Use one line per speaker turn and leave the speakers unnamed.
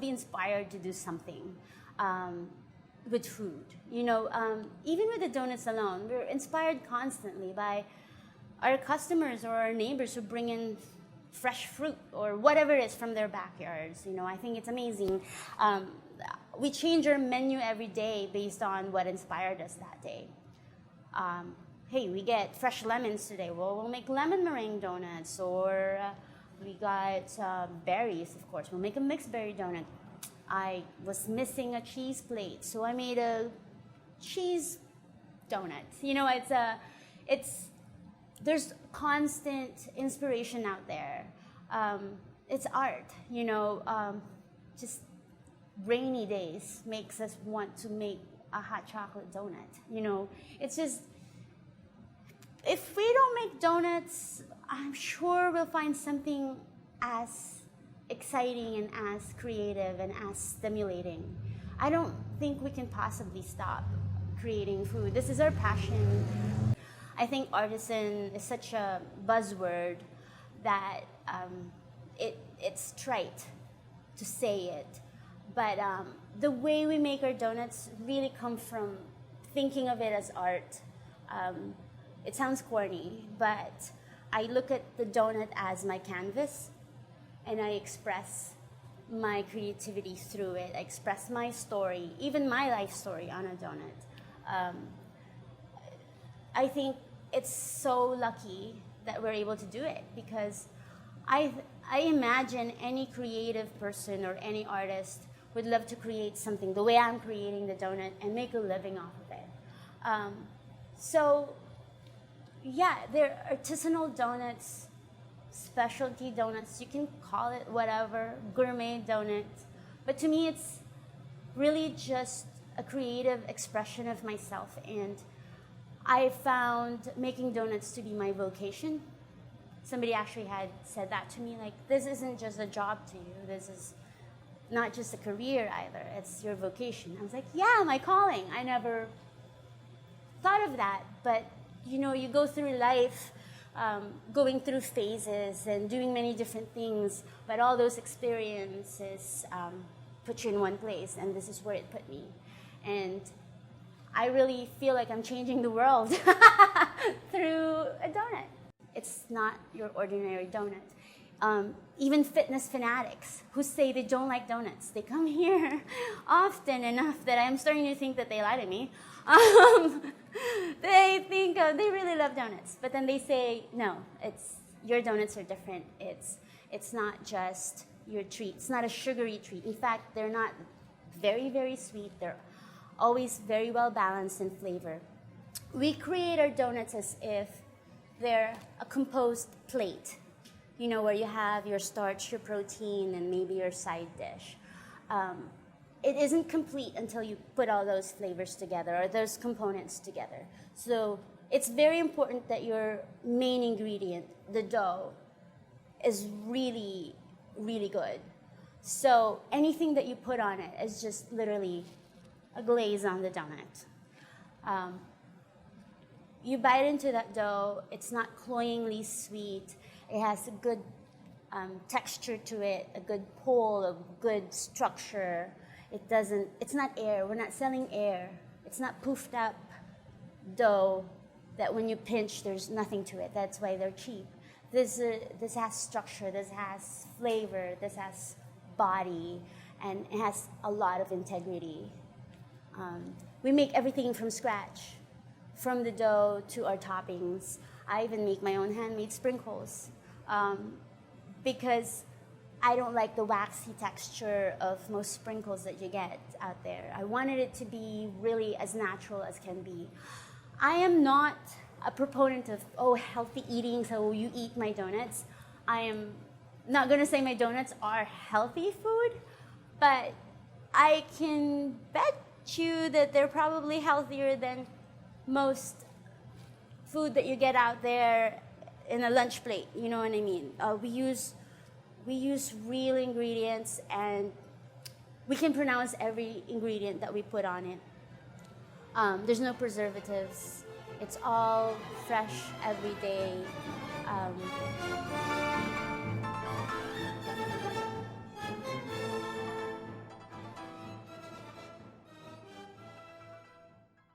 be inspired to do something with food. Even with the donuts alone, we're inspired constantly by our customers or our neighbors who bring in fresh fruit or whatever it is from their backyards. I think it's amazing. We change our menu every day based on what inspired us that day. Hey, we get fresh lemons today. Well, we'll make lemon meringue donuts. Or we got berries, of course. We'll make a mixed berry donut. I was missing a cheese plate, so I made a cheese donut. There's constant inspiration out there. It's art, just rainy days makes us want to make a hot chocolate donut. It's just, if we don't make donuts, I'm sure we'll find something as exciting and as creative and as stimulating. I don't think we can possibly stop creating food. This is our passion. I think artisan is such a buzzword that it's trite to say it. But the way we make our donuts really come from thinking of it as art. It sounds corny, but I look at the donut as my canvas, and I express my creativity through it. I express my story, even my life story on a donut. I think it's so lucky that we're able to do it, because I imagine any creative person or any artist would love to create something the way I'm creating the donut and make a living off of it. So yeah, they're artisanal donuts, specialty donuts, you can call it whatever, gourmet donuts. But to me, it's really just a creative expression of myself. And I found making donuts to be my vocation. Somebody actually had said that to me, like, this isn't just a job to you. This is not just a career either. It's your vocation. I was like, yeah, my calling. I never thought of that. But, you go through life going through phases and doing many different things. But all those experiences put you in one place. And this is where it put me. And I really feel like I'm changing the world through a donut. It's not your ordinary donut. Even fitness fanatics who say they don't like donuts, they come here often enough that I'm starting to think that they lie to me. They think they really love donuts, but then they say, no, your donuts are different. It's not just your treat. It's not a sugary treat. In fact, they're not very, very sweet. They're always very well balanced in flavor. We create our donuts as if they're a composed plate, where you have your starch, your protein, and maybe your side dish. It isn't complete until you put all those flavors together or those components together. So it's very important that your main ingredient, the dough, is really, really good. So anything that you put on it is just literally a glaze on the donut. You bite into that dough, it's not cloyingly sweet. It has a good texture to it, a good pull, a good structure. It's not air. We're not selling air. It's not poofed up dough that when you pinch, there's nothing to it. That's why they're cheap. This has structure, this has flavor, this has body, and it has a lot of integrity. We make everything from scratch, from the dough to our toppings. I even make my own handmade sprinkles because I don't like the waxy texture of most sprinkles that you get out there. I wanted it to be really as natural as can be. I am not a proponent of, healthy eating, so you eat my donuts. I am not going to say my donuts are healthy food, but I can bet you that they're probably healthier than most food that you get out there in a lunch plate. You know what I mean? We use real ingredients, and we can pronounce every ingredient that we put on it. There's no preservatives. It's all fresh every day.